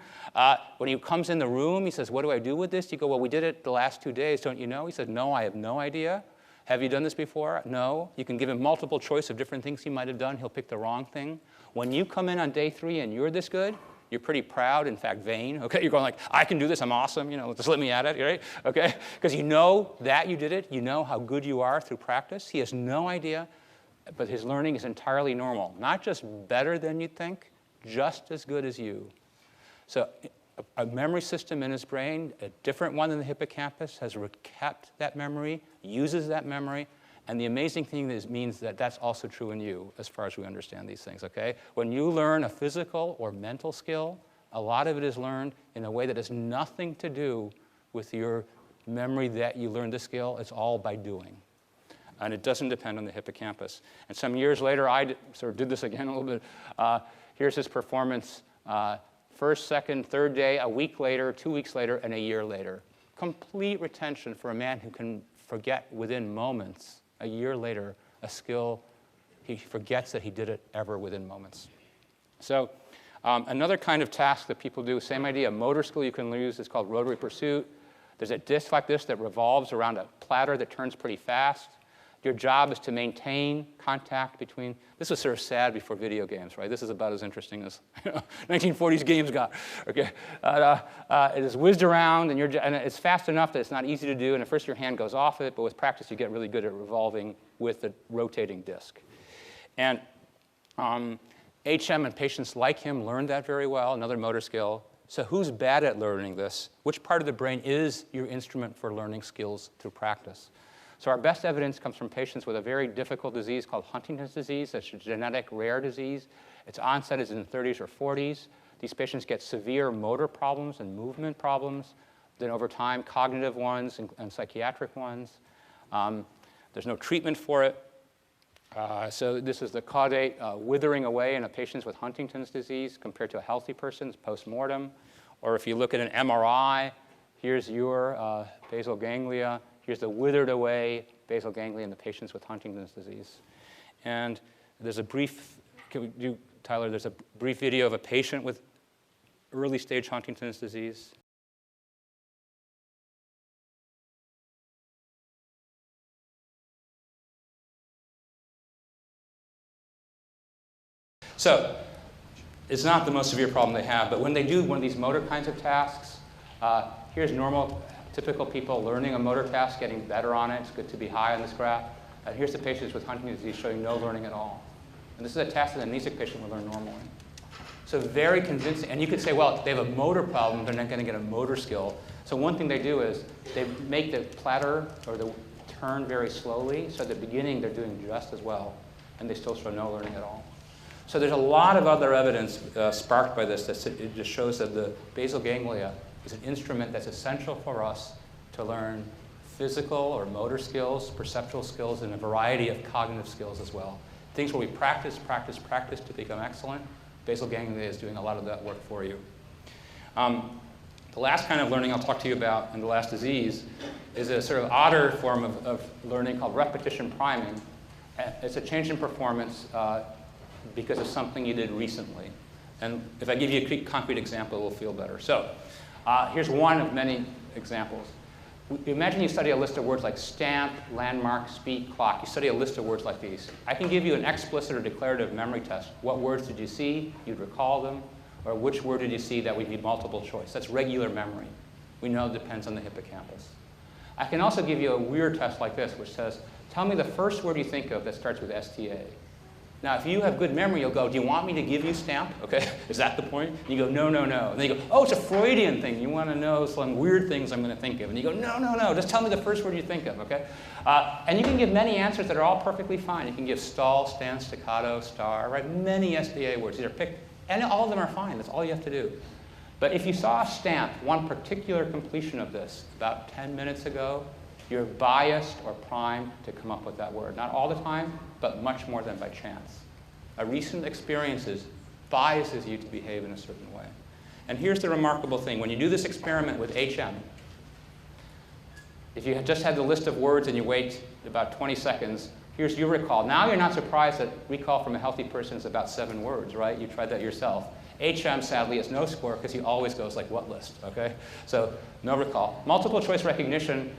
When he comes in the room, he says, what do I do with this? You go, well, we did it the last 2 days. Don't you know? He says, no, I have no idea. Have you done this before? No. You can give him multiple choice of different things he might have done. He'll pick the wrong thing. When you come in on day 3 and you're this good, you're pretty proud, in fact, vain. Okay, you're going like, I can do this. I'm awesome. Just let me at it, right? Okay, because you know that you did it. You know how good you are through practice. He has no idea, but his learning is entirely normal. Not just better than you'd think, just as good as you. So a memory system in his brain, a different one than the hippocampus, has kept that memory, uses that memory. And the amazing thing is means that that's also true in you, as far as we understand these things, OK? When you learn a physical or mental skill, a lot of it is learned in a way that has nothing to do with your memory that you learned the skill. It's all by doing. And it doesn't depend on the hippocampus. And some years later, I sort of did this again a little bit. Here's his performance. First, second, third day, a week later, 2 weeks later, and a year later. Complete retention for a man who can forget within moments, a year later, a skill he forgets that he did it ever within moments. So another kind of task that people do, same idea, a motor skill you can use is called rotary pursuit. There's a disc like this that revolves around a platter that turns pretty fast. Your job is to maintain contact between, this was sort of sad before video games, right? This is about as interesting as 1940s games got, okay? It is whizzed around, and it's fast enough that it's not easy to do, and at first your hand goes off it, but with practice you get really good at revolving with the rotating disc. And HM and patients like him learned that very well, another motor skill. So who's bad at learning this? Which part of the brain is your instrument for learning skills through practice? So our best evidence comes from patients with a very difficult disease called Huntington's disease. That's a genetic rare disease. Its onset is in the 30s or 40s. These patients get severe motor problems and movement problems. Then over time, cognitive ones and psychiatric ones. There's no treatment for it. So this is the caudate withering away in a patient with Huntington's disease compared to a healthy person's post-mortem. Or if you look at an MRI, here's your basal ganglia. Here's the withered away basal ganglia in the patients with Huntington's disease. And there's a brief, can we do, Tyler, there's a brief video of a patient with early stage Huntington's disease. So it's not the most severe problem they have, but when they do one of these motor kinds of tasks, here's normal, typical people learning a motor task, getting better on it. It's good to be high on this graph. Here's the patients with Huntington's disease showing no learning at all. And this is a task that an amnesic patient would learn normally. So very convincing. And you could say, well, they have a motor problem. They're not going to get a motor skill. So one thing they do is they make the platter or the turn very slowly. So at the beginning, they're doing just as well. And they still show no learning at all. So there's a lot of other evidence sparked by this that it just shows that the basal ganglia is an instrument that's essential for us to learn physical or motor skills, perceptual skills, and a variety of cognitive skills as well. Things where we practice, practice, practice to become excellent. Basal ganglia is doing a lot of that work for you. The last kind of learning I'll talk to you about, and the last disease, is a sort of odder form of learning called repetition priming. It's a change in performance because of something you did recently. And if I give you a concrete example, it will feel better. So here's one of many examples. Imagine you study a list of words like stamp, landmark, speak, clock. You study a list of words like these. I can give you an explicit or declarative memory test. What words did you see? You'd recall them. Or which word did you see? That would be multiple choice. That's regular memory. We know it depends on the hippocampus. I can also give you a weird test like this, which says, tell me the first word you think of that starts with STA. Now, if you have good memory, you'll go, do you want me to give you stamp? Okay, is that the point? And you go, no, no, no. And then you go, oh, it's a Freudian thing. You want to know some weird things I'm going to think of. And you go, no, no, no. Just tell me the first word you think of, okay? And you can give many answers that are all perfectly fine. You can give stall, stand, staccato, star, right? Many STA words. These are picked, and all of them are fine. That's all you have to do. But if you saw a stamp, one particular completion of this, about 10 minutes ago, you're biased or primed to come up with that word. Not all the time, but much more than by chance. A recent experiences biases you to behave in a certain way. And here's the remarkable thing. When you do this experiment with HM, if you had just had the list of words and you wait about 20 seconds, here's your recall. Now you're not surprised that recall from a healthy person is about 7 words, right? You tried that yourself. HM, sadly, has no score because he always goes like, what list, okay? So no recall. Multiple choice recognition,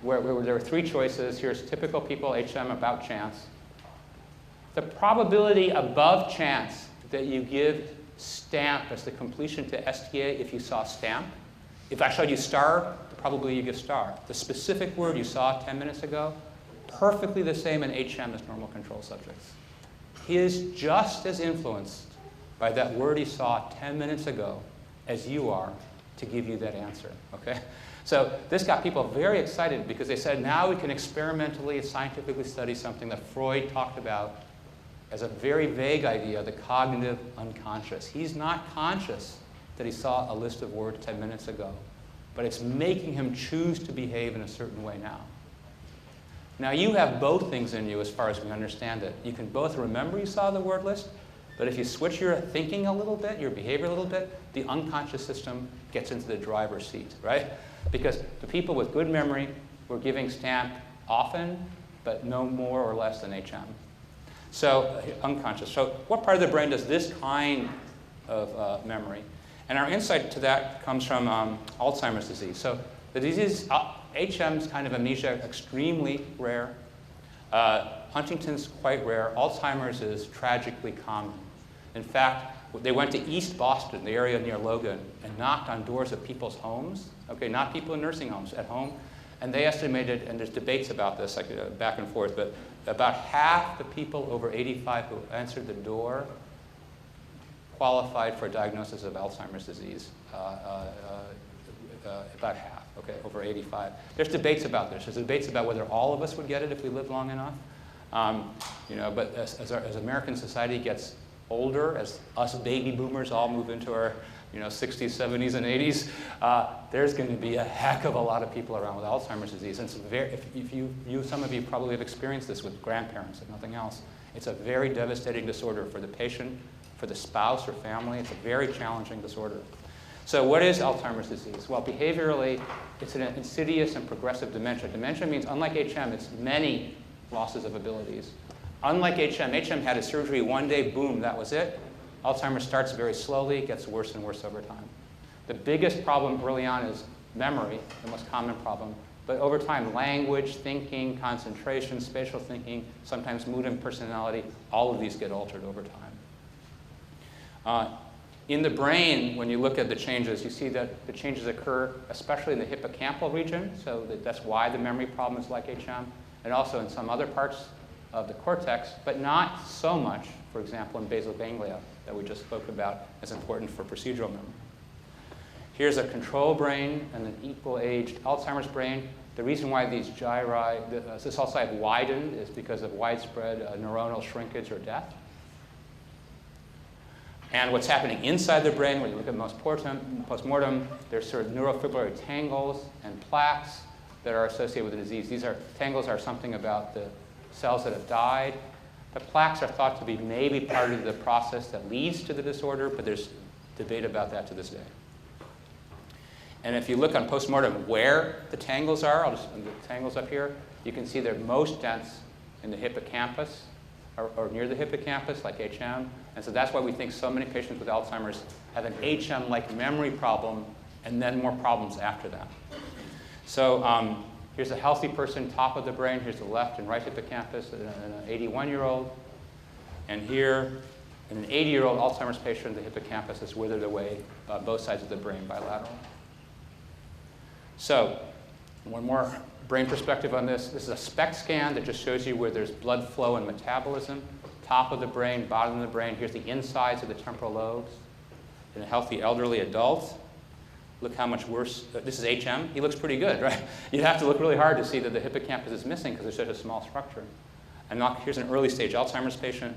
where there were 3 choices. Here's typical people, HM, about chance. The probability above chance that you give stamp as the completion to STA if you saw stamp. If I showed you star, the probability you give star. The specific word you saw 10 minutes ago, perfectly the same in HM as normal control subjects. He is just as influenced by that word he saw 10 minutes ago as you are to give you that answer, okay? So this got people very excited because they said, now we can experimentally, scientifically study something that Freud talked about as a very vague idea, the cognitive unconscious. He's not conscious that he saw a list of words 10 minutes ago, but it's making him choose to behave in a certain way now. Now you have both things in you as far as we understand it. You can both remember you saw the word list, but if you switch your thinking a little bit, your behavior a little bit, the unconscious system gets into the driver's seat, right? Because the people with good memory were giving stamp often, but no more or less than HM. So unconscious. So what part of the brain does this kind of memory? And our insight to that comes from Alzheimer's disease. So the disease, HM's kind of amnesia, extremely rare. Huntington's quite rare. Alzheimer's is tragically common. In fact, they went to East Boston, the area near Logan, and knocked on doors of people's homes. Okay, not people in nursing homes, at home. And they estimated, and there's debates about this, like back and forth, but about half the people over 85 who answered the door qualified for a diagnosis of Alzheimer's disease. About half, okay, over 85. There's debates about this. There's debates about whether all of us would get it if we lived long enough. You know, but as American society gets older, as us baby boomers all move into our 60s, 70s, and 80s, there's going to be a heck of a lot of people around with Alzheimer's disease. And it's some of you probably have experienced this with grandparents, if nothing else. It's a very devastating disorder for the patient, for the spouse or family. It's a very challenging disorder. So what is Alzheimer's disease? Well, behaviorally, it's an insidious and progressive dementia. Dementia means, unlike HM, it's many losses of abilities. Unlike HM had a surgery one day, boom, that was it. Alzheimer's starts very slowly, gets worse and worse over time. The biggest problem early on is memory, the most common problem. But over time, language, thinking, concentration, spatial thinking, sometimes mood and personality, all of these get altered over time. In the brain, when you look at the changes, you see that the changes occur especially in the hippocampal region, so that's why the memory problem is like HM, and also in some other parts of the cortex, but not so much, for example, in basal ganglia that we just spoke about as important for procedural memory. Here's a control brain and an equal-aged Alzheimer's brain. The reason why these gyri, this also have widened, is because of widespread neuronal shrinkage or death. And what's happening inside the brain, when you look at postmortem, there's sort of neurofibrillary tangles and plaques that are associated with the disease. These tangles are something about the cells that have died. The plaques are thought to be maybe part of the process that leads to the disorder, but there's debate about that to this day. And if you look on postmortem where the tangles are, the tangles up here, you can see they're most dense in the hippocampus or near the hippocampus, like HM. And so that's why we think so many patients with Alzheimer's have an HM-like memory problem and then more problems after that. So here's a healthy person, top of the brain. Here's the left and right hippocampus in an 81-year-old. And here, in an 80-year-old Alzheimer's patient, the hippocampus is withered away both sides of the brain bilaterally. So one more brain perspective on this. This is a SPECT scan that just shows you where there's blood flow and metabolism. Top of the brain, bottom of the brain. Here's the insides of the temporal lobes in a healthy elderly adult. Look how much worse. This is HM. He looks pretty good, right? You'd have to look really hard to see that the hippocampus is missing because there's such a small structure. And here's an early stage Alzheimer's patient.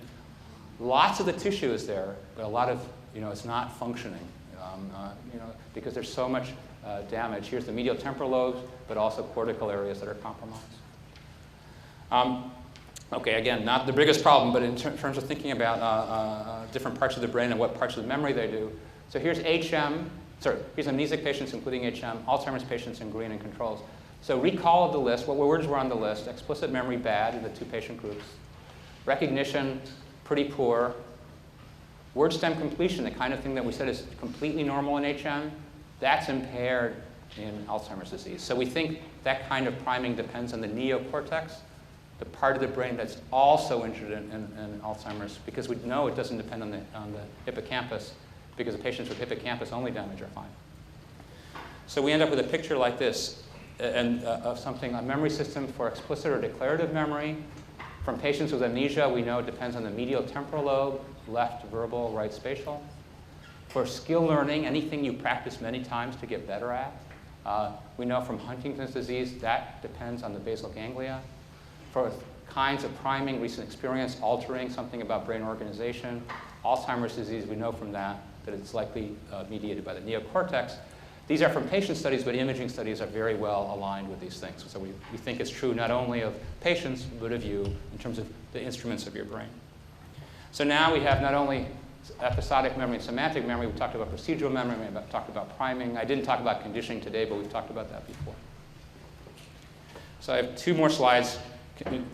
Lots of the tissue is there, but a lot of, it's not functioning, because there's so much damage. Here's the medial temporal lobes, but also cortical areas that are compromised. Okay, again, not the biggest problem, but in terms of thinking about different parts of the brain and what parts of the memory they do. So here's here's amnesic patients, including HM, Alzheimer's patients in green and controls. So recall of the list, what words were on the list? Explicit memory, bad in the two patient groups. Recognition, pretty poor. Word stem completion, the kind of thing that we said is completely normal in HM, that's impaired in Alzheimer's disease. So we think that kind of priming depends on the neocortex, the part of the brain that's also injured in Alzheimer's, because we know it doesn't depend on the hippocampus, because the patients with hippocampus-only damage are fine. So we end up with a picture like this, of something, a memory system for explicit or declarative memory. From patients with amnesia, we know it depends on the medial temporal lobe, left verbal, right spatial. For skill learning, anything you practice many times to get better at, we know from Huntington's disease that depends on the basal ganglia. For kinds of priming, recent experience, altering something about brain organization, Alzheimer's disease, we know from that it's likely mediated by the neocortex. These are from patient studies, but imaging studies are very well aligned with these things. So we think it's true not only of patients, but of you in terms of the instruments of your brain. So now we have not only episodic memory and semantic memory, we talked about procedural memory, we talked about priming. I didn't talk about conditioning today, but we've talked about that before. So I have two more slides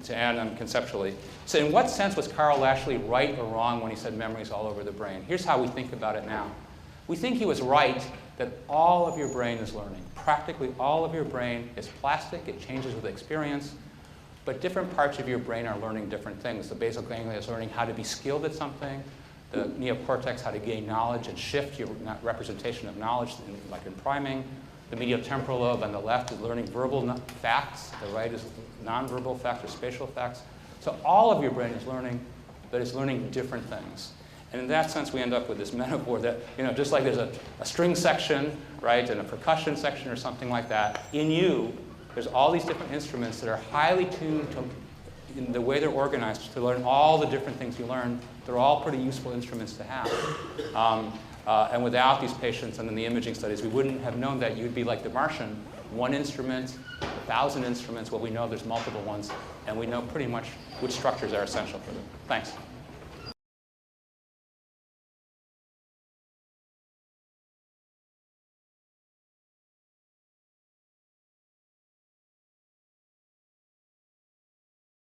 to add on conceptually. So in what sense was Carl Lashley right or wrong when he said memory is all over the brain? Here's how we think about it now. We think he was right that all of your brain is learning. Practically all of your brain is plastic. It changes with experience. But different parts of your brain are learning different things. The basal ganglia is learning how to be skilled at something. The neocortex, how to gain knowledge and shift your representation of knowledge, like in priming. The medial temporal lobe on the left is learning verbal facts. The right is nonverbal facts or spatial facts. So all of your brain is learning, but it's learning different things. And in that sense, we end up with this metaphor that, just like there's a string section, right, and a percussion section or something like that, in you, there's all these different instruments that are highly tuned to, in the way they're organized to learn all the different things you learn. They're all pretty useful instruments to have. And without these patients and in the imaging studies, we wouldn't have known that. You'd be like the Martian, one instrument, 1,000 instruments. Well, we know there's multiple ones, and we know pretty much which structures are essential for them. Thanks.